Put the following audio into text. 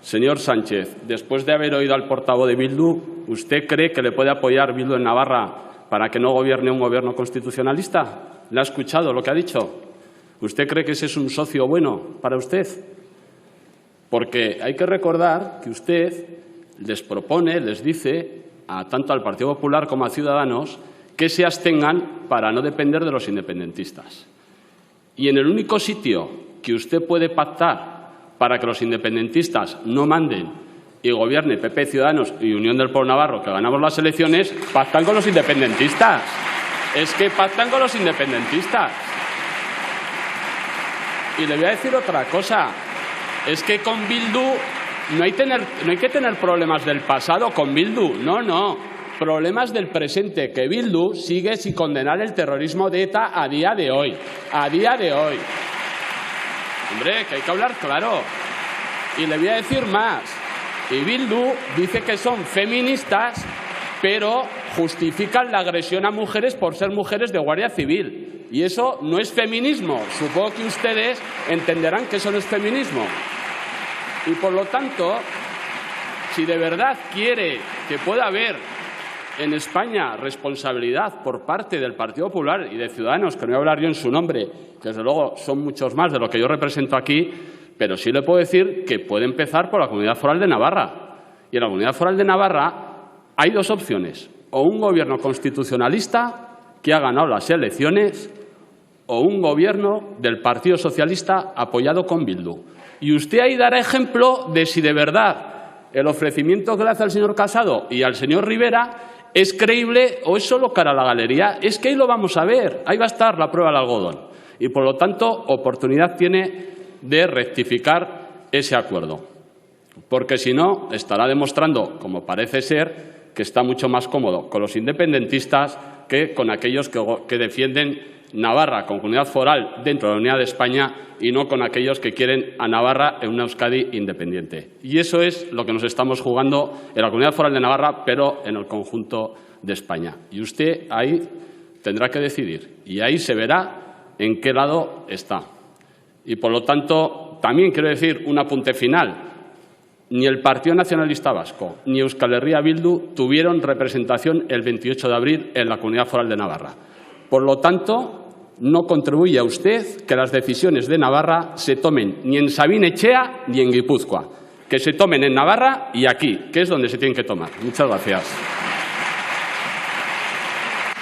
Señor Sánchez, después de haber oído al portavoz de Bildu, ¿usted cree que le puede apoyar Bildu en Navarra para que no gobierne un gobierno constitucionalista? ¿Le ha escuchado lo que ha dicho? ¿Usted cree que ese es un socio bueno para usted? Porque hay que recordar que usted les propone, les dice, tanto al Partido Popular como a Ciudadanos, que se abstengan para no depender de los independentistas. Y en el único sitio que usted puede pactar para que los independentistas no manden y gobierne PP, Ciudadanos y Unión del Pueblo Navarro, que ganamos las elecciones, pactan con los independentistas. Es que pactan con los independentistas. Y le voy a decir otra cosa. Es que con Bildu no hay que tener problemas del pasado con Bildu. No. Problemas del presente, que Bildu sigue sin condenar el terrorismo de ETA a día de hoy. A día de hoy. Hombre, que hay que hablar claro. Y le voy a decir más. Y Bildu dice que son feministas, pero justifican la agresión a mujeres por ser mujeres de Guardia Civil. Y eso no es feminismo. Supongo que ustedes entenderán que eso no es feminismo. Y por lo tanto, si de verdad quiere que pueda haber en España responsabilidad por parte del Partido Popular y de Ciudadanos, que no voy a hablar yo en su nombre, que desde luego son muchos más de lo que yo represento aquí, pero sí le puedo decir que puede empezar por la Comunidad Foral de Navarra. Y en la Comunidad Foral de Navarra hay dos opciones: o un gobierno constitucionalista que ha ganado las elecciones, o un gobierno del Partido Socialista apoyado con Bildu. Y usted ahí dará ejemplo de si de verdad el ofrecimiento que le hace al señor Casado y al señor Rivera es creíble o es solo cara a la galería. Es que ahí lo vamos a ver, ahí va a estar la prueba del algodón. Y por lo tanto, oportunidad tiene de rectificar ese acuerdo. Porque si no, estará demostrando, como parece ser, que está mucho más cómodo con los independentistas que con aquellos que defienden Navarra con comunidad foral dentro de la Unidad de España y no con aquellos que quieren a Navarra en una Euskadi independiente. Y eso es lo que nos estamos jugando en la Comunidad Foral de Navarra, pero en el conjunto de España. Y usted ahí tendrá que decidir. Y ahí se verá en qué lado está. Y, por lo tanto, también quiero decir un apunte final. Ni el Partido Nacionalista Vasco ni Euskal Herria Bildu tuvieron representación el 28 de abril en la Comunidad Foral de Navarra. Por lo tanto, no contribuye a usted que las decisiones de Navarra se tomen ni en Sabin Etxea ni en Guipúzcoa. Que se tomen en Navarra y aquí, que es donde se tienen que tomar. Muchas gracias.